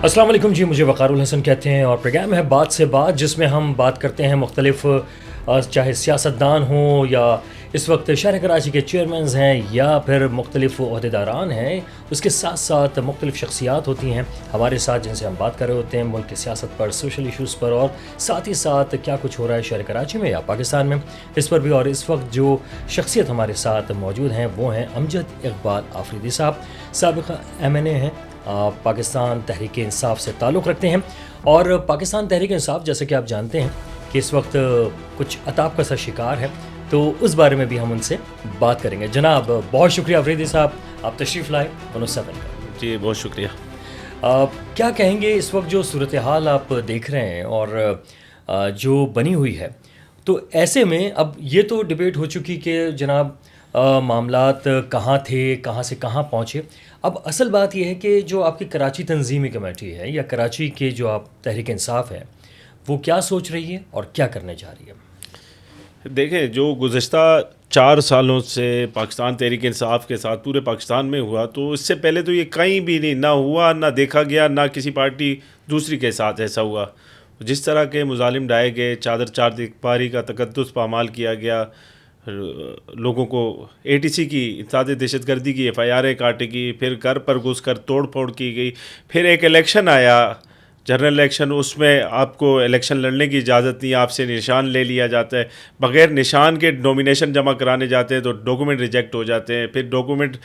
السلام علیکم جی، مجھے وقار الحسن کہتے ہیں اور پروگرام ہے بات سے بات، جس میں ہم بات کرتے ہیں مختلف چاہے سیاستدان ہوں یا اس وقت شہر کراچی کے چیئرمینز ہیں یا پھر مختلف عہدیداران ہیں، اس کے ساتھ ساتھ مختلف شخصیات ہوتی ہیں ہمارے ساتھ جن سے ہم بات کر رہے ہوتے ہیں ملک کی سیاست پر، سوشل ایشوز پر، اور ساتھ ہی ساتھ کیا کچھ ہو رہا ہے شہر کراچی میں یا پاکستان میں، اس پر بھی۔ اور اس وقت جو شخصیت ہمارے ساتھ موجود ہیں وہ ہیں امجد اقبال آفریدی صاحب، سابق MNA ہیں، پاکستان تحریک انصاف سے تعلق رکھتے ہیں، اور پاکستان تحریک انصاف جیسے کہ آپ جانتے ہیں کہ اس وقت کچھ عطاب کا سا شکار ہے، تو اس بارے میں بھی ہم ان سے بات کریں گے۔ جناب بہت شکریہ آفریدی صاحب، آپ تشریف لائے 107 پر۔ جی بہت شکریہ۔ کیا کہیں گے اس وقت جو صورتحال آپ دیکھ رہے ہیں اور جو بنی ہوئی ہے، تو ایسے میں اب یہ تو ڈبیٹ ہو چکی کہ جناب معاملات کہاں تھے، کہاں سے کہاں پہنچے، اب اصل بات یہ ہے کہ جو آپ کی کراچی تنظیمی کمیٹی ہے یا کراچی کے جو آپ تحریک انصاف ہے، وہ کیا سوچ رہی ہے اور کیا کرنے جا رہی ہے؟ دیکھیں، جو گزشتہ 4 سالوں سے پاکستان تحریک انصاف کے ساتھ پورے پاکستان میں ہوا، تو اس سے پہلے تو یہ کہیں بھی نہیں نہ ہوا، نہ دیکھا گیا، نہ کسی پارٹی دوسری کے ساتھ ایسا ہوا۔ جس طرح کے مظالم ڈھائے گئے، چادر چاردیواری کا تقدس پامال کیا گیا، لوگوں کو ATC کی اطلاع دہشت گردی کی FIR کاٹے گی، پھر گھر پر گھس کر توڑ پھوڑ کی گئی، پھر ایک الیکشن آیا، جنرل الیکشن، اس میں آپ کو الیکشن لڑنے کی اجازت نہیں، آپ سے نشان لے لیا جاتا ہے، بغیر نشان کے نومینیشن جمع کرانے جاتے ہیں تو ڈاکومنٹ ریجیکٹ ہو جاتے ہیں، پھر ڈاکومنٹ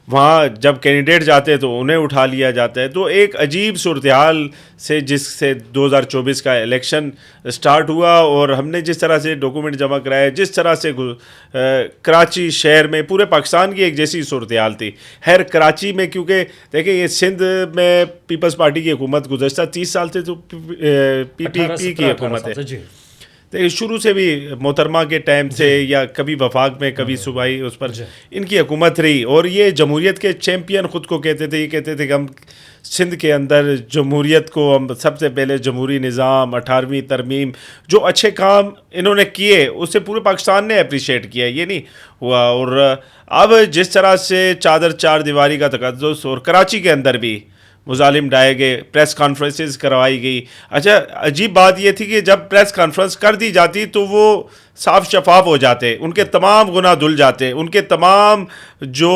وہاں جب کینڈیڈیٹ جاتے ہیں تو انہیں اٹھا لیا جاتا ہے۔ تو ایک عجیب صورتحال سے جس سے 2024 کا الیکشن سٹارٹ ہوا، اور ہم نے جس طرح سے ڈاکومنٹ جمع کرائے، جس طرح سے کراچی شہر میں پورے پاکستان کی ایک جیسی صورتحال تھی، خیر کراچی میں کیونکہ دیکھیں یہ سندھ میں پیپلز پارٹی کی حکومت گزشتہ 30 سال سے تو PPP کی حکومت ہے، شروع سے بھی محترمہ کے ٹائم سے یا کبھی وفاق میں کبھی صوبائی اس پر ان کی حکومت رہی، اور یہ جمہوریت کے چیمپئن خود کو کہتے تھے، یہ کہتے تھے کہ ہم سندھ کے اندر جمہوریت کو، ہم سب سے پہلے جمہوری نظام، 18ویں ترمیم، جو اچھے کام انہوں نے کیے اسے پورے پاکستان نے اپریشیٹ کیا، یہ نہیں ہوا۔ اور اب جس طرح سے چادر چار دیواری کا تقدس، اور کراچی کے اندر بھی مظالم ڈھائے گئے، پریس کانفرنسز کروائی گئی۔ اچھا عجیب بات یہ تھی کہ جب پریس کانفرنس کر دی جاتی تو وہ صاف شفاف ہو جاتے، ان کے تمام گناہ دھل جاتے، ان کے تمام جو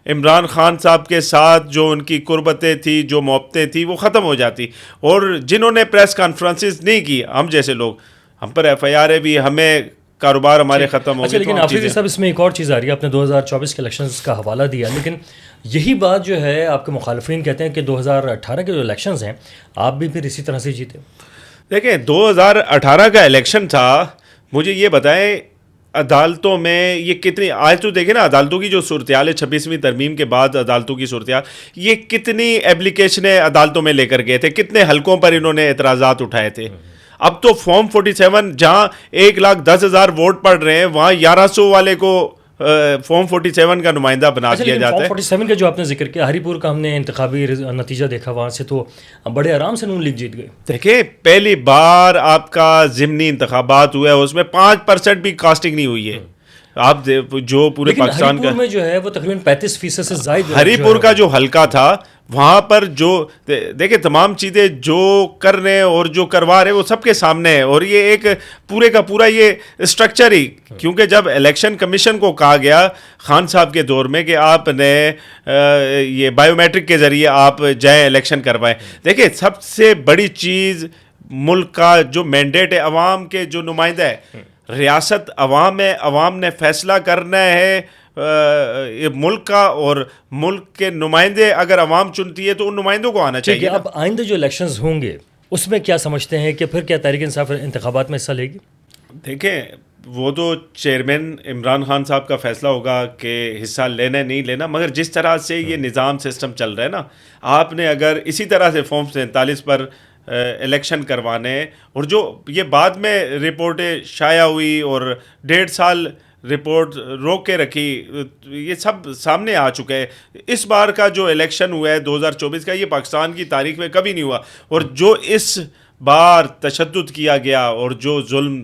عمران خان صاحب کے ساتھ جو ان کی قربتیں تھیں، جو محبتیں تھیں، وہ ختم ہو جاتی۔ اور جنہوں نے پریس کانفرنسز نہیں کی، ہم جیسے لوگ، ہم پر FIR بھی، ہمیں کاروبار ہمارے ختم ہو گئے۔ لیکن آفریدی صاحب اس میں ایک اور چیز آ رہی ہے، آپ نے 2024 کے الیکشنز کا حوالہ دیا، لیکن یہی بات جو ہے آپ کے مخالفین کہتے ہیں کہ 2018 کے جو الیکشنز ہیں آپ بھی پھر اسی طرح سے جیتے۔ دیکھیں 2018 کا الیکشن تھا، مجھے یہ بتائیں عدالتوں میں یہ کتنی، آج تو دیکھیں نا عدالتوں کی جو صورتحال ہے، 26ویں ترمیم کے بعد عدالتوں کی صورتحال، یہ کتنی ایپلیکیشنیں عدالتوں میں لے کر گئے تھے، کتنے حلقوں پر انہوں نے اعتراضات اٹھائے تھے۔ اب تو فارم 47 جہاں 1,10,000 ووٹ پڑ رہے ہیں، وہاں 1100 والے کو فارم 47 کا نمائندہ بنا دیا جاتا ہے۔ فارم 47 کا جو آپ نے ذکر کیا، ہری پور کا ہم نے انتخابی نتیجہ دیکھا، وہاں سے تو بڑے آرام سے نون لیگ جیت گئے۔ دیکھیں پہلی بار آپ کا ضمنی انتخابات ہوا ہے، اس میں 5% بھی کاسٹنگ نہیں ہوئی ہے۔ آپ جو پورے پاکستان کا، ہری پور میں جو ہے وہ تقریباً 35% سے زائد، ہری پور کا جو حلقہ تھا وہاں پر جو دیکھیں تمام چیزیں جو کر رہے ہیں اور جو کروا رہے ہیں وہ سب کے سامنے ہے، اور یہ ایک پورے کا پورا یہ اسٹرکچر ہی، کیونکہ جب الیکشن کمیشن کو کہا گیا خان صاحب کے دور میں کہ آپ نے یہ بائیو میٹرک کے ذریعے آپ جائیں الیکشن کروائیں، دیکھیں سب سے بڑی چیز ملک کا جو مینڈیٹ ہے، عوام کے جو نمائندہ ہے، ریاست عوام ہے، عوام نے فیصلہ کرنا ہے ملک کا، اور ملک کے نمائندے اگر عوام چنتی ہے تو ان نمائندوں کو آنا چاہیے۔ اب آئندہ جو الیکشنز ہوں گے اس میں کیا سمجھتے ہیں کہ پھر کیا تحریک انصاف انتخابات میں حصہ لے گی؟ دیکھیں وہ تو چیئرمین عمران خان صاحب کا فیصلہ ہوگا کہ حصہ لینا نہیں لینا، مگر جس طرح سے یہ نظام سسٹم چل رہا ہے نا، آپ نے اگر اسی طرح سے فارم 47 پر الیکشن کروانے، اور جو یہ بعد میں رپورٹیں شائع ہوئی اور 1.5 سال رپورٹ روک کے رکھی، یہ سب سامنے آ چکا ہے۔ اس بار کا جو الیکشن ہوا ہے 2024 کا، یہ پاکستان کی تاریخ میں کبھی نہیں ہوا، اور جو اس بار تشدد کیا گیا اور جو ظلم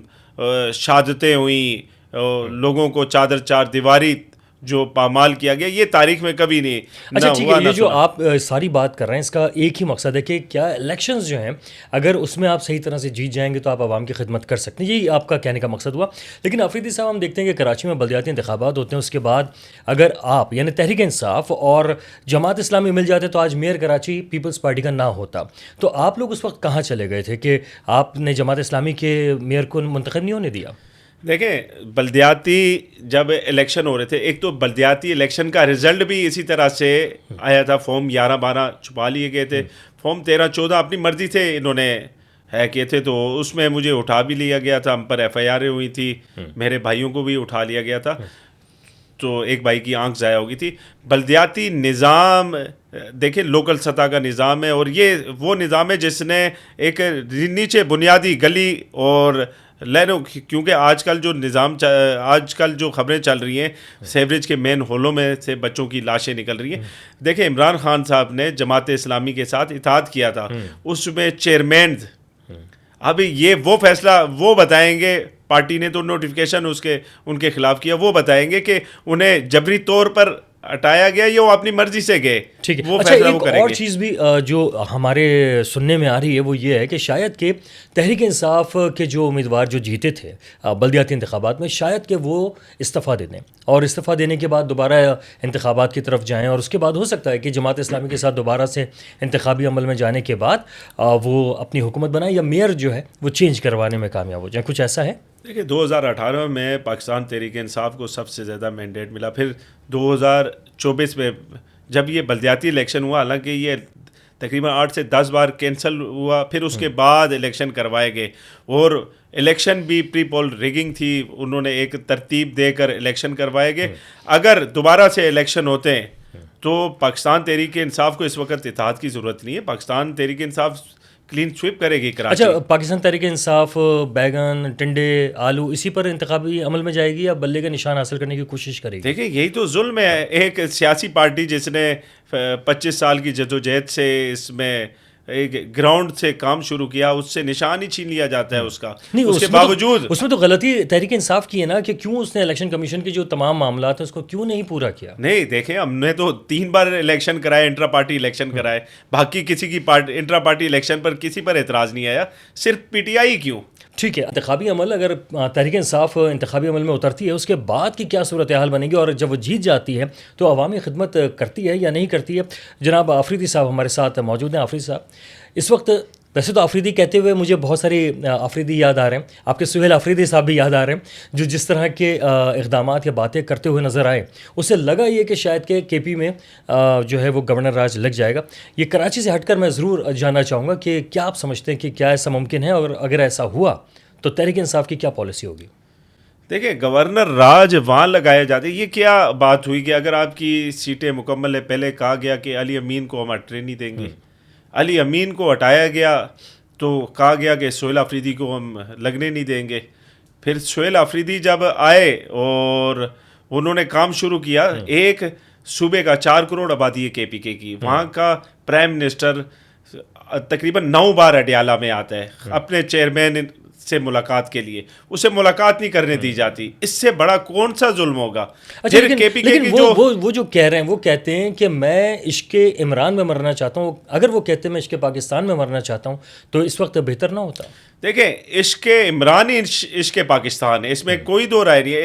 شہادتیں ہوئیں، لوگوں کو چادر چار دیواری جو پامال کیا گیا یہ تاریخ میں کبھی نہیں اچھا نہ ٹھیک ہوا ہے، نہ یہ جو سنا۔ آپ ساری بات کر رہے ہیں اس کا ایک ہی مقصد ہے کہ کیا الیکشنز جو ہیں اگر اس میں آپ صحیح طرح سے جیت جائیں گے تو آپ عوام کی خدمت کر سکتے ہیں، یہی آپ کا کہنے کا مقصد ہوا۔ لیکن آفریدی صاحب ہم دیکھتے ہیں کہ کراچی میں بلدیاتی انتخابات ہوتے ہیں، اس کے بعد اگر آپ یعنی تحریک انصاف اور جماعت اسلامی مل جاتے تو آج میئر کراچی پیپلز پارٹی کا نہ ہوتا۔ تو آپ لوگ اس وقت کہاں چلے گئے تھے کہ آپ نے جماعت اسلامی کے میئر کو منتخب نہیں ہونے دیا؟ دیکھیں بلدیاتی جب الیکشن ہو رہے تھے، ایک تو بلدیاتی الیکشن کا رزلٹ بھی اسی طرح سے آیا تھا، فارم 11-12 چھپا لیے گئے تھے، فارم 13-14 اپنی مرضی سے انہوں نے ہے کیے تھے، تو اس میں مجھے اٹھا بھی لیا گیا تھا، ہم پر ایف آئی آریں ہوئی تھی، میرے بھائیوں کو بھی اٹھا لیا گیا تھا، تو ایک بھائی کی آنکھ ضائع ہو گئی تھی۔ بلدیاتی نظام دیکھیں لوکل سطح کا نظام ہے، اور یہ وہ نظام ہے جس نے ایک نیچے بنیادی گلی اور لینوں، کیونکہ آج کل جو نظام آج کل جو خبریں چل رہی ہیں سیوریج کے مین ہولوں میں سے بچوں کی لاشیں نکل رہی ہیں۔ دیکھیں عمران خان صاحب نے جماعت اسلامی کے ساتھ اتحاد کیا تھا، اس میں چیئرمین، ابھی یہ وہ فیصلہ وہ بتائیں گے، پارٹی نے تو نوٹیفیکیشن ان کے خلاف کیا، وہ بتائیں گے کہ انہیں جبری طور پر ہٹایا گیا یا وہ اپنی مرضی سے گئے، ٹھیک ہے۔ وہ اچھا فیصلہ وہ ایک کریں اور گے۔ چیز بھی جو ہمارے سننے میں آ رہی ہے وہ یہ ہے کہ شاید کہ تحریک انصاف کے جو امیدوار جو جیتے تھے بلدیاتی انتخابات میں، شاید کہ وہ استعفیٰ دے دیں اور استعفیٰ دینے کے بعد دوبارہ انتخابات کی طرف جائیں، اور اس کے بعد ہو سکتا ہے کہ جماعت اسلامی کے ساتھ دوبارہ سے انتخابی عمل میں جانے کے بعد وہ اپنی حکومت بنائیں یا میئر جو ہے وہ چینج کروانے میں کامیاب ہو جائیں، کچھ ایسا ہے؟ دیکھیں 2018 میں پاکستان تحریک انصاف کو سب سے زیادہ مینڈیٹ ملا، پھر 2024 میں جب یہ بلدیاتی الیکشن ہوا، حالانکہ یہ تقریباً 8 سے 10 بار کینسل ہوا، پھر اس کے بعد الیکشن کروائے گئے، اور الیکشن بھی پری پول ریگنگ تھی، انہوں نے ایک ترتیب دے کر الیکشن کروائے گئے۔ اگر دوبارہ سے الیکشن ہوتے ہیں تو پاکستان تحریک انصاف کو اس وقت اتحاد کی ضرورت نہیں ہے، پاکستان تحریک انصاف کلین سویپ کرے گی کراچی۔ اچھا پاکستان تحریک انصاف بیگن ٹنڈے آلو اسی پر انتخابی عمل میں جائے گی یا بلے کا نشان حاصل کرنے کی کوشش کرے گی؟ دیکھیں یہی تو ظلم ہے، ایک سیاسی پارٹی جس نے 25 سال کی جدوجہد سے اس میں ایک گراؤنڈ سے کام شروع کیا، اس سے نشان ہی چھین لیا جاتا ہے اس کا، نہیں، اس کے باوجود اس میں تو غلطی تحریک انصاف کی ہے نا کہ کیوں اس نے الیکشن کمیشن کے جو تمام معاملات ہیں اس کو کیوں نہیں پورا کیا؟ نہیں، دیکھیں ہم نے تو 3 بار الیکشن کرائے، انٹرا پارٹی الیکشن کرائے، باقی کسی کی انٹرا پارٹی الیکشن پر کسی پر اعتراض نہیں آیا، صرف پی ٹی آئی کیوں؟ ٹھیک ہے، انتخابی عمل اگر تحریک انصاف انتخابی عمل میں اترتی ہے اس کے بعد کی کیا صورتحال بنے گی، اور جب وہ جیت جاتی ہے تو عوامی خدمت کرتی ہے یا نہیں کرتی ہے؟ جناب آفریدی صاحب ہمارے ساتھ موجود ہیں۔ آفریدی صاحب اس وقت ویسے تو آفریدی کہتے ہوئے مجھے بہت ساری آفریدی یاد آ رہے ہیں، آپ کے سہیل آفریدی صاحب بھی یاد آ رہے ہیں، جو جس طرح کے اقدامات یا باتیں کرتے ہوئے نظر آئے، اس سے لگا یہ کہ شاید کہ کے پی میں جو ہے وہ گورنر راج لگ جائے گا۔ یہ کراچی سے ہٹ کر میں ضرور جاننا چاہوں گا کہ کیا آپ سمجھتے ہیں کہ کیا ایسا ممکن ہے، اور اگر ایسا ہوا تو تحریک انصاف کی کیا پالیسی ہوگی؟ دیکھیں گورنر راج وہاں لگایا جاتے، یہ کیا بات ہوئی کہ اگر آپ کی سیٹیں مکمل ہے، پہلے کہا گیا کہ علی امین کو ہم ہٹنے نہیں دیں گے، علی امین کو ہٹایا گیا تو کہا گیا کہ سہیل آفریدی کو ہم لگنے نہیں دیں گے، پھر سہیل آفریدی جب آئے اور انہوں نے کام شروع کیا، ایک صوبے کا 4 کروڑ آبادی ہے کے پی کے کی، وہاں کا پرائم منسٹر تقریباً 9 بار اڈیالہ میں آتا ہے اپنے چیئرمین سے ملاقات کے لیے، اسے ملاقات نہیں کرنے دی جاتی، اس سے بڑا کون سا ظلم ہوگا؟ اچھا لیکن وہ جو کہہ رہے ہیں وہ کہتے ہیں کہ میں عشق عمران میں مرنا چاہتا ہوں، اگر وہ کہتے ہیں میں عشق پاکستان میں مرنا چاہتا ہوں تو اس وقت بہتر نہ ہوتا؟ دیکھیں عشق عمران ہی عشق پاکستان ہے، اس میں کوئی دو رائے نہیں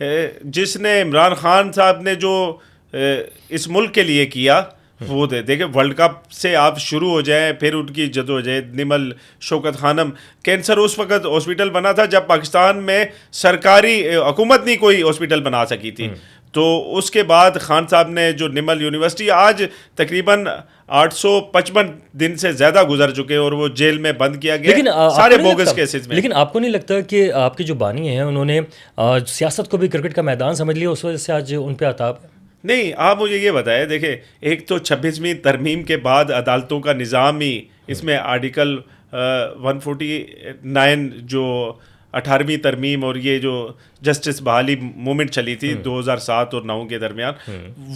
ہے۔ جس نے عمران خان صاحب نے جو اس ملک کے لیے کیا وہ دیکھیں، ورلڈ کپ سے آپ شروع ہو جائیں، پھر ان کی جدوجہد، نمل شوکت خانم، کینسر اس وقت ہاسپٹل بنا تھا جب پاکستان میں سرکاری حکومت نہیں کوئی ہاسپٹل بنا سکی تھی، تو اس کے بعد خان صاحب نے جو نمل یونیورسٹی آج تقریباً 855 دن سے زیادہ گزر چکے اور وہ جیل میں بند کیا گیا سارے بوگس کیسز میں۔ لیکن آپ کو نہیں لگتا کہ آپ کے جو بانی ہیں انہوں نے سیاست کو بھی کرکٹ کا میدان سمجھ لیا، اس وجہ سے آج ان پہ عتاب ہے؟ نہیں، آپ مجھے یہ بتائیں، دیکھیں ایک تو 26ویں ترمیم کے بعد عدالتوں کا نظام ہی، اس میں آرٹیکل 149 جو 18ویں ترمیم اور یہ جو جسٹس بحالی مومنٹ چلی تھی 2007 اور 2009 کے درمیان،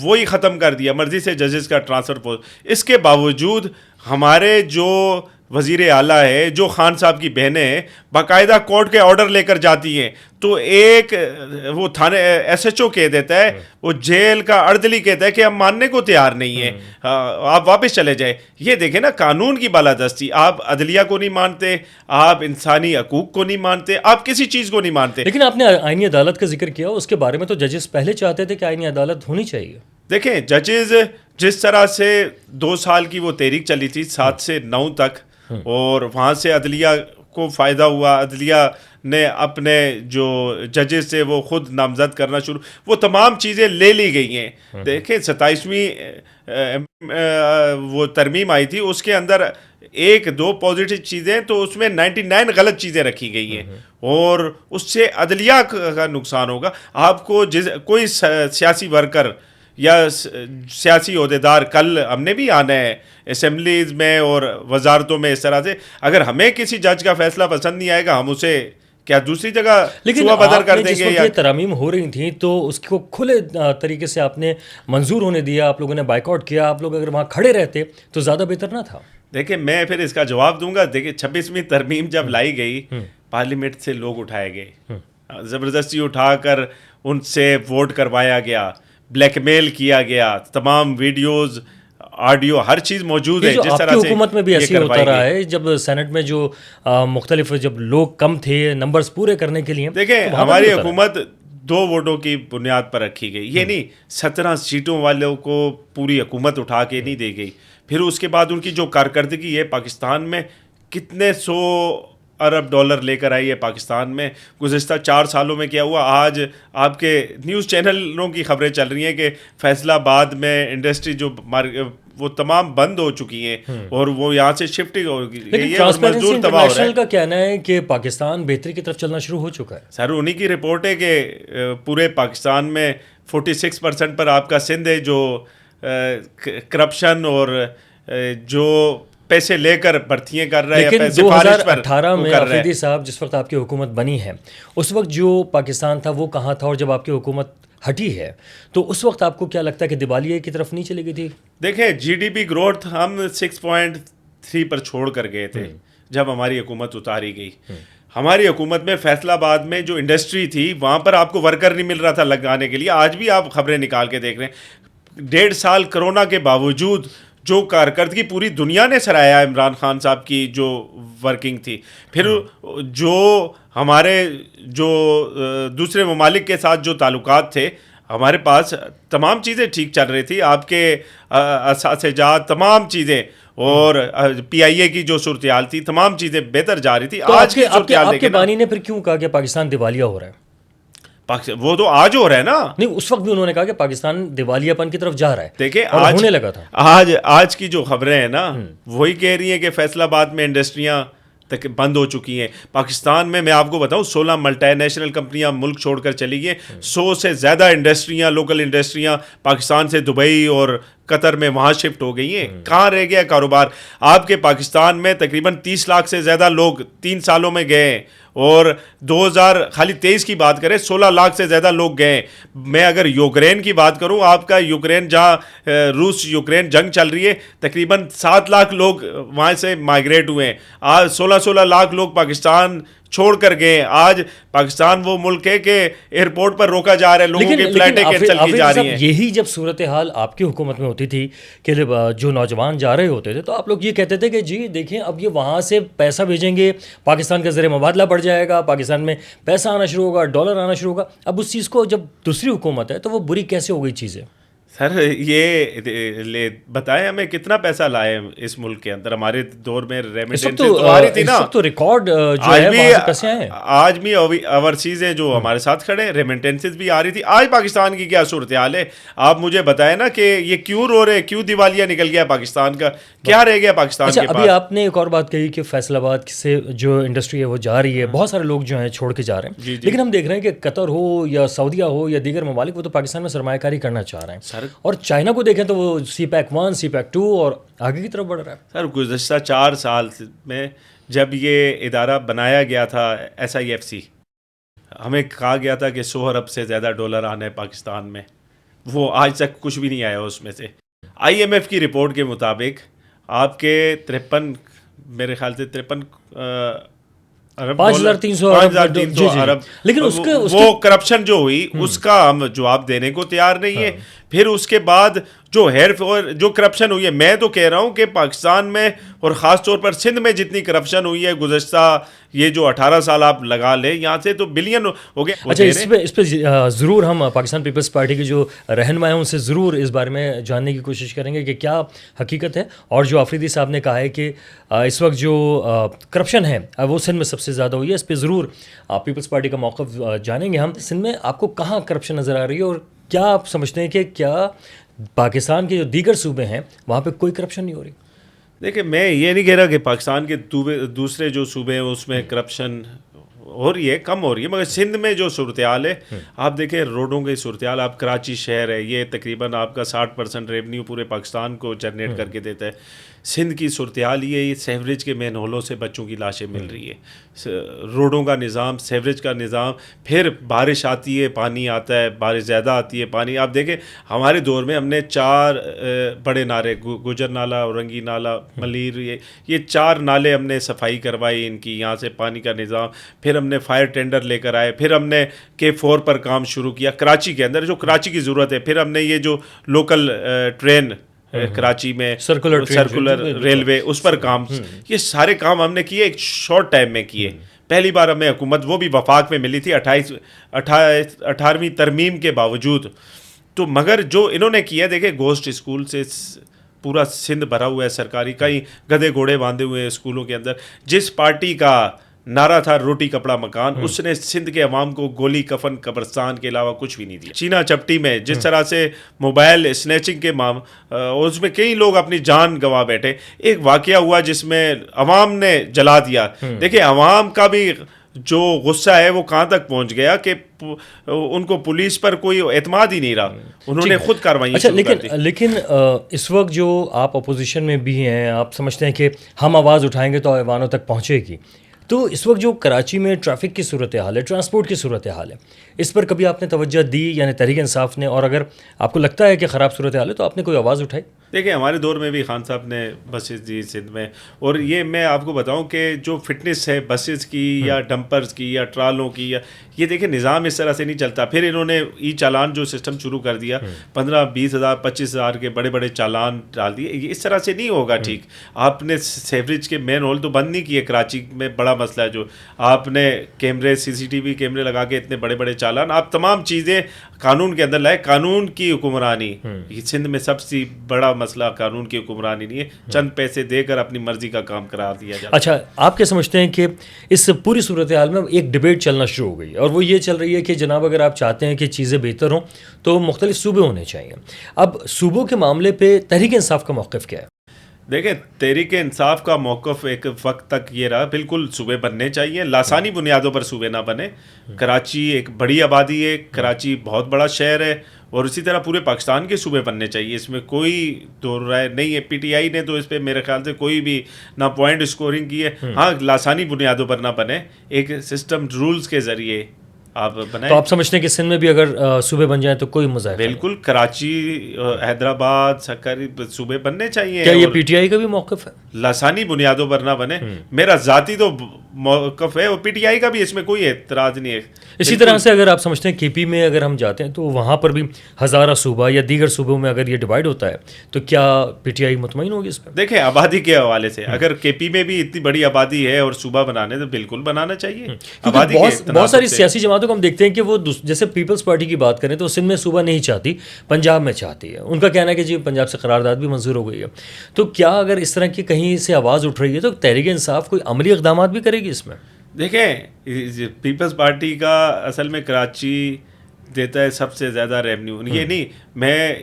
وہی ختم کر دیا، مرضی سے ججز کا ٹرانسفر پوسٹ۔ اس کے باوجود ہمارے جو وزیر اعلیٰ ہے, جو خان صاحب کی بہنیں ہیں, باقاعدہ کورٹ کے آرڈر لے کر جاتی ہیں, تو ایک وہ تھانے ایس ایچ او کہہ دیتا ہے, وہ جیل کا اردلی کہتا ہے کہ ہم ماننے کو تیار نہیں ہیں, آپ واپس چلے جائیں. یہ دیکھیں نا قانون کی بالادستی, آپ عدلیہ کو نہیں مانتے, آپ انسانی حقوق کو نہیں مانتے, آپ کسی چیز کو نہیں مانتے. لیکن آپ نے آئینی عدالت کا ذکر کیا, اس کے بارے میں تو ججز پہلے چاہتے تھے کہ آئینی عدالت ہونی چاہیے. دیکھیں ججز جس طرح سے 2 سال کی وہ تحریک چلی تھی 7 سے 9 تک, اور وہاں سے عدلیہ کو فائدہ ہوا, عدلیہ نے اپنے جو ججز سے وہ خود نامزد کرنا شروع, وہ تمام چیزیں لے لی گئی ہیں. دیکھیں 27ویں وہ ترمیم آئی تھی, اس کے اندر 1-2 پازیٹیو چیزیں, تو اس میں 99 غلط چیزیں رکھی گئی ہیں, اور اس سے عدلیہ کا نقصان ہوگا. آپ کو کوئی سیاسی ورکر یا سیاسی عہدیدار, کل ہم نے بھی آنا ہے اسمبلیز میں اور وزارتوں میں, اس طرح سے اگر ہمیں کسی جج کا فیصلہ پسند نہیں آئے گا, ہم اسے کیا دوسری جگہ صوبہ بدر کر دیں گے. یہ ترامیم ہو رہی تھیں تو اس کو کھلے طریقے سے آپ نے منظور ہونے دیا, آپ لوگوں نے بائیکاٹ کیا, آپ لوگ اگر وہاں کھڑے رہتے تو زیادہ بہتر نہ تھا. دیکھیں میں پھر اس کا جواب دوں گا. دیکھیں 26ویں ترمیم جب لائی گئی, پارلیمنٹ سے لوگ اٹھائے گئے, زبردستی اٹھا کر ان سے ووٹ کروایا گیا, بلیک میل کیا گیا, تمام ویڈیوز آڈیو ہر چیز موجود ہے. جس طرح سے حکومت میں بھی ایسے ہوتا رہا ہے, جب سینٹ میں جو مختلف جب لوگ کم تھے نمبرز پورے کرنے کے لیے, دیکھیں ہماری حکومت 2 ووٹوں کی بنیاد پر رکھی گئی, یہ نہیں 17 سیٹوں والوں کو پوری حکومت اٹھا کے نہیں دی گئی. پھر اس کے بعد ان کی جو کارکردگی ہے, پاکستان میں کتنے 100 ارب ڈالر لے کر آئی ہے. پاکستان میں گزشتہ 4 سالوں میں کیا ہوا, آج آپ کے نیوز چینلوں کی خبریں چل رہی ہیں کہ فیصل آباد میں انڈسٹری جو وہ تمام بند ہو چکی ہیں, اور وہ یہاں سے شفٹ ہو گئی ہے, اور مزدور تباہ ہو رہے ہیں. کا کہنا ہے کہ پاکستان بہتری کی طرف چلنا شروع ہو چکا ہے. سر انہی کی رپورٹ ہے کہ پورے پاکستان میں 46% پر آپ کا سندھ ہے جو کرپشن اور جو پیسے لے کر بھرتیاں کر رہے ہیں. لیکن 2018 میں آفریدی صاحب جس وقت آپ کی حکومت بنی ہے, اس وقت جو پاکستان تھا وہ کہاں تھا, اور جب آپ کی حکومت ہٹی ہے تو اس وقت آپ کو کیا لگتا ہے کہ دیوالیے کی طرف نہیں چلی گئی تھی؟ دیکھیں جی ڈی پی گروتھ ہم 6.3 پر چھوڑ کر گئے تھے جب ہماری حکومت اتاری گئی. ہماری حکومت میں فیصل آباد میں جو انڈسٹری تھی وہاں پر آپ کو ورکر نہیں مل رہا تھا لگانے کے لیے. آج بھی آپ خبریں نکال کے دیکھ رہے ہیں, 1.5 سال کرونا کے باوجود جو کارکردگی پوری دنیا نے سراہا عمران خان صاحب کی جو ورکنگ تھی. پھر جو ہمارے جو دوسرے ممالک کے ساتھ جو تعلقات تھے, ہمارے پاس تمام چیزیں ٹھیک چل رہی تھی, آپ کے اثاثے جات تمام چیزیں, اور پی آئی اے کی جو صورتحال تھی تمام چیزیں بہتر جا رہی تھی. آج کی صورتحال آپ کے بانی نے پھر کیوں کہا کہ پاکستان دیوالیہ ہو رہا ہے؟ وہ تو آج ہو رہا ہے نا. نہیں, اس وقت بھی انہوں نے کہا کہ پاکستان دیوالیہ پن کی طرف جا رہا ہے. دیکھیں آج ہونے لگا تھا. آج کی جو خبریں ہیں نا وہی کہہ رہی ہیں کہ فیصل آباد میں انڈسٹریاں تک بند ہو چکی ہیں. پاکستان میں آپ کو بتاؤں 16 ملٹی نیشنل کمپنیاں ملک چھوڑ کر چلی گئی. 100 سے زیادہ انڈسٹریاں, لوکل انڈسٹریاں پاکستان سے دبئی اور قطر میں وہاں شفٹ ہو گئی ہیں. کہاں رہ گیا کاروبار؟ آپ کے پاکستان میں تقریباً 30 لاکھ سے زیادہ لوگ 3 سالوں میں گئے ہیں, اور 2023 کی بات کریں 16 لاکھ سے زیادہ لوگ گئے. میں اگر یوکرین کی بات کروں, آپ کا یوکرین جہاں روس یوکرین جنگ چل رہی ہے, تقریباً 7 لاکھ لوگ وہاں سے مائیگریٹ ہوئے ہیں. آج 16 لاکھ لوگ پاکستان چھوڑ کر گئے. آج پاکستان وہ ملک ہے کہ ایئرپورٹ پر روکا جا رہا ہے, لوگوں کی فلائٹیں کینسل کی جا رہی ہیں. یہی جب صورتحال آپ کی حکومت میں ہوتی تھی کہ جو نوجوان جا رہے ہوتے تھے تو آپ لوگ یہ کہتے تھے کہ جی دیکھیں اب یہ وہاں سے پیسہ بھیجیں گے, پاکستان کا زر مبادلہ بڑھ جائے گا, پاکستان میں پیسہ آنا شروع ہوگا, ڈالر آنا شروع ہوگا. اب اس چیز کو جب دوسری حکومت ہے تو وہ بری کیسے ہو گئی چیزیں؟ سر یہ بتائیں ہمیں کتنا پیسہ لائے اس ملک کے اندر؟ ہمارے دور میں ریمیٹنس تو آ رہی تھی نا, تو ریکارڈ جو ہے وہاں سے پیسے آئے ہیں. آج بھی اوورسیز ہیں جو ہمارے ساتھ کھڑے ہیں, ریمیٹنسز بھی آ رہی تھی. آج پاکستان کی کیا صورتحال ہے آپ مجھے بتائیں نا, کہ یہ کیوں رو رہے, کیوں دیوالیہ نکل گیا پاکستان کا, کیا رہ گیا پاکستان کے پاس؟ ابھی آپ نے ایک اور بات کہی کہ فیصل آباد سے جو انڈسٹری ہے وہ جا رہی ہے, بہت سارے لوگ جو ہیں چھوڑ کے جا رہے ہیں. لیکن ہم دیکھ رہے ہیں کہ قطر ہو یا سعودیہ ہو یا دیگر ممالک, وہ تو پاکستان میں سرمایہ کاری کرنا چاہ رہے ہیں, اور چائنا کو دیکھیں تو وہ سی پیک 1, سی پیک 2 اور آگے کی طرف بڑھ رہا ہے. سر گزشتہ 4 سال میں جب یہ ادارہ بنایا گیا تھا SIFC, ہمیں کہا گیا تھا کہ 100 ارب سے زیادہ ڈالر آنا ہے پاکستان میں, وہ آج تک کچھ بھی نہیں آیا اس میں سے. IMF کی رپورٹ کے مطابق آپ کے 53 میرے خیال سے 5300 ارب. لیکن وہ کرپشن جو ہوئی اس کا ہم جواب دینے کو تیار نہیں ہے. پھر اس کے بعد جو جو کرپشن ہوئی ہے, میں تو کہہ رہا ہوں کہ پاکستان میں اور خاص طور پر سندھ میں جتنی کرپشن ہوئی ہے گزشتہ یہ جو 18 سال آپ لگا لیں, یہاں سے تو بلین ہو گئے. اچھا, اس پہ ضرور ہم پاکستان پیپلز پارٹی کے جو رہنما ہیں ان سے ضرور اس بارے میں جاننے کی کوشش کریں گے کہ کیا حقیقت ہے. اور جو آفریدی صاحب نے کہا ہے کہ اس وقت جو کرپشن ہے وہ سندھ میں سب سے زیادہ ہوئی ہے, اس پہ ضرور پیپلز پارٹی کا موقف جانیں گے ہم. سندھ میں آپ کو کہاں کرپشن نظر آ رہی ہے, اور کیا آپ سمجھتے ہیں کہ کیا پاکستان کے جو دیگر صوبے ہیں وہاں پہ کوئی کرپشن نہیں ہو رہی؟ دیکھیں, میں یہ نہیں کہہ رہا کہ پاکستان کے دوسرے جو صوبے ہیں اس میں کرپشن ہو رہی ہے, کم ہو رہی ہے, مگر سندھ میں جو صورتحال ہے آپ دیکھیں, روڈوں کی صورتحال, آپ کراچی شہر ہے, یہ تقریباً آپ کا 60% ریونیو پورے پاکستان کو جنریٹ کر کے دیتا ہے. سندھ کی صورتحال یہ سیوریج کے مین ہولوں سے بچوں کی لاشیں مل رہی ہے. روڈوں کا نظام, سیوریج کا نظام, پھر بارش آتی ہے پانی آتا ہے, بارش زیادہ آتی ہے پانی. آپ دیکھیں ہمارے دور میں ہم نے 4 بڑے نالے, گجر نالا, اورنگی نالا, ملیر, یہ 4 نالے ہم نے صفائی کروائی ان کی, یہاں سے پانی کا نظام. پھر ہم نے فائر ٹینڈر لے کر آئے, پھر ہم نے K4 پر کام شروع کیا کراچی کے اندر, جو کراچی کی ضرورت ہے. پھر ہم نے یہ جو لوکل ٹرین کراچی میں سرکولر ریلوے, اس پر کام, یہ سارے کام ہم نے کیے ایک شارٹ ٹائم میں کیے. پہلی بار ہمیں حکومت وہ بھی وفاق میں ملی تھی 18ویں ترمیم کے باوجود. تو مگر جو انہوں نے کیا, دیکھیں گوسٹ اسکول سے پورا سندھ بھرا ہوا ہے سرکاری, کئی گدھے گھوڑے باندھے ہوئے ہیں اسکولوں کے اندر. جس پارٹی کا نعرہ تھا روٹی کپڑا مکان, اس نے سندھ کے عوام کو گولی کفن قبرستان کے علاوہ کچھ بھی نہیں دیا. چینا چپٹی میں جس طرح سے موبائل اسنیچنگ کے اس میں کئی لوگ اپنی جان گنوا بیٹھے. ایک واقعہ ہوا جس میں عوام نے جلا دیا. دیکھیں عوام کا بھی جو غصہ ہے وہ کہاں تک پہنچ گیا کہ ان کو پولیس پر کوئی اعتماد ہی نہیں رہا, انہوں نے خود کارروائی شروع کر دی. لیکن اس وقت جو آپ اپوزیشن میں بھی ہیں, آپ سمجھتے ہیں کہ ہم آواز اٹھائیں گے تو ایوانوں تک پہنچے گی, تو اس وقت جو کراچی میں ٹریفک کی صورتحال ہے, ٹرانسپورٹ کی صورتحال ہے, اس پر کبھی آپ نے توجہ دی, یعنی تحریک انصاف نے؟ اور اگر آپ کو لگتا ہے کہ خراب صورتحال ہے تو آپ نے کوئی آواز اٹھائی؟ دیکھیں ہمارے دور میں بھی خان صاحب نے بسز دی سندھ میں, اور یہ میں آپ کو بتاؤں کہ جو فٹنس ہے بسز کی یا ڈمپرز کی یا ٹرالوں کی, یا یہ دیکھیں نظام اس طرح سے نہیں چلتا. پھر انہوں نے ای چالان جو سسٹم شروع کر دیا, 15-20 ہزار 25 ہزار کے بڑے بڑے چالان ڈال دیے. یہ اس طرح سے نہیں ہوگا ٹھیک. آپ نے سیوریج کے مین ہول تو بند نہیں کیے, کراچی میں بڑا مسئلہ ہے جو آپ نے کیمرے CCTV کیمرے لگا کے اتنے بڑے بڑے چالان, آپ تمام چیزیں قانون کے اندر لائے. قانون کی حکمرانی, سندھ میں سب سے بڑا مسئلہ قانون کی حکمرانی نہیں ہے, چند پیسے دے کر اپنی مرضی کا کام کرا دیا جاتا. اچھا, آپ کیا سمجھتے ہیں کہ اس پوری صورتحال میں ایک ڈبیٹ چلنا شروع ہو گئی, اور وہ یہ چل رہی ہے کہ جناب اگر آپ چاہتے ہیں کہ چیزیں بہتر ہوں تو مختلف صوبے ہونے چاہیے. اب صوبوں کے معاملے پہ تحریک انصاف کا موقف کیا ہے؟ دیکھیں تحریک انصاف کا موقف ایک وقت تک یہ رہا, بالکل صوبے بننے چاہیے, لاسانی بنیادوں پر صوبے نہ بنے. کراچی ایک بڑی آبادی ہے, کراچی بہت بڑا شہر ہے, اور اسی طرح پورے پاکستان کے صوبے بننے چاہیے, اس میں کوئی دو رائے نہیں ہے. PTI نے تو اس پہ میرے خیال سے کوئی بھی نہ پوائنٹ اسکورنگ کی ہے. ہاں لاسانی بنیادوں پر نہ بنے, ایک سسٹم رولز کے ذریعے آپ بنائیں. تو آپ سمجھتے ہیں کہ سندھ میں بھی اگر صوبے بن جائیں تو کوئی مذاہب؟ بالکل, کراچی, حیدرآباد, سکری صوبے بننے چاہیے. کیا یہ PTI کا بھی موقف ہے؟ لاسانی بنیادوں پر نہ بنے, میرا ذاتی تو موقف ہے, اور PTI کا بھی اس میں کوئی اعتراض نہیں ہے. اسی طرح سے اگر آپ سمجھتے ہیں KP میں اگر ہم جاتے ہیں تو وہاں پر بھی ہزارہ صوبہ یا دیگر صوبوں میں اگر یہ ڈیوائڈ ہوتا ہے تو کیا PTI مطمئن ہوگی اس پر؟ دیکھیں آبادی کے حوالے سے اگر KP میں بھی اتنی بڑی آبادی ہے اور صوبہ بنانے تو بالکل بنانا چاہیے. آبادی بہت ساری سیاسی جماعتوں کو ہم دیکھتے ہیں کہ وہ جیسے پیپلز پارٹی کی بات کریں تو سندھ میں صوبہ نہیں چاہتی, پنجاب میں چاہتی ہے. ان کا کہنا ہے کہ جی پنجاب سے قرارداد بھی منظور ہو گئی ہے. تو کیا اگر اس طرح کی کہیں سے آواز اٹھ رہی ہے تو تحریک انصاف کوئی عملی اقدامات بھی کرے گی اس میں؟ دیکھیں پیپلز پارٹی کا اصل میں کراچی دیتا ہے سب سے زیادہ ریونیو, یہ نہیں میں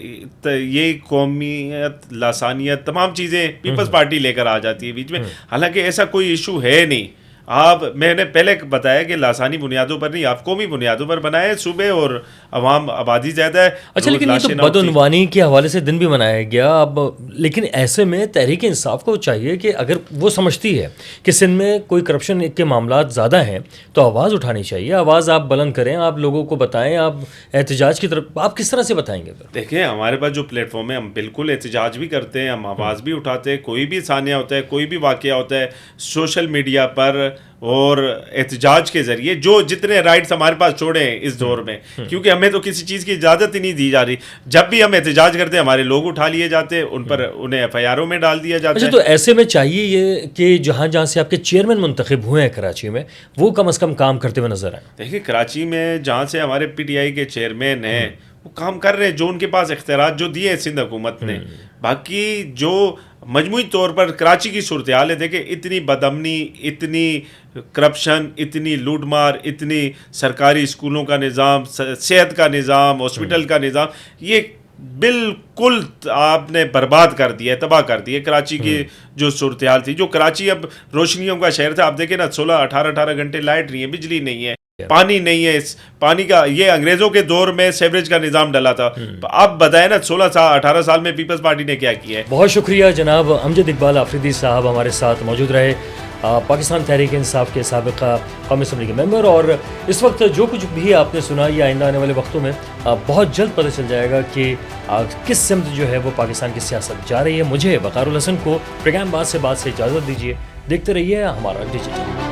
یہ قومیت لاسانیت تمام چیزیں پیپلز پارٹی لے کر آ جاتی ہے بیچ میں, حالانکہ ایسا کوئی ایشو ہے نہیں. آپ میں نے پہلے بتایا کہ لاسانی بنیادوں پر نہیں، آپ قومی بنیادوں پر بنائے صوبے، اور عوام آبادی زیادہ ہے. اچھا لیکن یہ تو بدعنوانی کے حوالے سے دن بھی منایا گیا اب، لیکن ایسے میں تحریک انصاف کو چاہیے کہ اگر وہ سمجھتی ہے کہ سندھ میں کوئی کرپشن کے معاملات زیادہ ہیں تو آواز اٹھانی چاہیے، آواز آپ بلند کریں، آپ لوگوں کو بتائیں، آپ احتجاج کی طرف آپ کس طرح سے بتائیں گے؟ دیکھیں ہمارے پاس جو پلیٹ فارم ہے، ہم بالکل احتجاج بھی کرتے ہیں، ہم آواز بھی اٹھاتے ہیں، کوئی بھی ثانیہ ہوتا ہے، کوئی بھی واقعہ ہوتا ہے سوشل میڈیا پر اور احتجاج کے ذریعے، جو جتنے رائٹس ہمارے پاس چھوڑے ہیں اس دور میں، کیونکہ ہمیں تو کسی چیز کی اجازت ہی نہیں دی جا رہی. جب بھی ہم احتجاج کرتے ہیں ہمارے لوگ اٹھا لیے جاتے ہیں، ان پر انہیں ایف آئی آروں میں ڈال دیا جاتا ہے. اچھا تو ایسے میں چاہیے یہ کہ جہاں جہاں سے آپ کے چیئرمین منتخب ہوئے ہیں کراچی میں، وہ کم از کم کام کرتے ہوئے نظر آئیں. دیکھیے کراچی میں جہاں سے ہمارے پی ٹی آئی کے چیئرمین ہیں وہ کام کر رہے ہیں، جو ان کے پاس اختیارات جو دیے ہیں سندھ حکومت نے. باقی جو مجموعی طور پر کراچی کی صورتحال ہے، دیکھیں اتنی بدامنی، اتنی کرپشن، اتنی لوٹ مار، اتنی سرکاری اسکولوں کا نظام، صحت کا نظام، ہاسپٹل کا نظام، یہ بالکل آپ نے برباد کر دیا ہے، تباہ کر دیا ہے کراچی کی جو صورتحال تھی. جو کراچی اب روشنیوں کا شہر تھا، آپ دیکھیں نا 16-18 گھنٹے لائٹ نہیں ہے، بجلی نہیں ہے، پانی نہیں ہے. پانی کا یہ انگریزوں کے دور میں سیوریج کا نظام ڈلا تھا. اب بتائیں نا 16-18 سال میں پیپلز پارٹی نے کیا کیا ہے. بہت شکریہ جناب امجد اقبال آفریدی صاحب ہمارے ساتھ موجود رہے، پاکستان تحریک انصاف کے سابقہ قومی اسمبلی کے ممبر. اور اس وقت جو کچھ بھی آپ نے سنا یہ آئندہ آنے والے وقتوں میں بہت جلد پتہ چل جائے گا کہ کس سمت جو ہے وہ پاکستان کی سیاست جا رہی ہے. مجھے وقار الحسن کو پروگرام بات سے اجازت دیجیے. دیکھتے رہیے ہمارا ڈیجیٹل.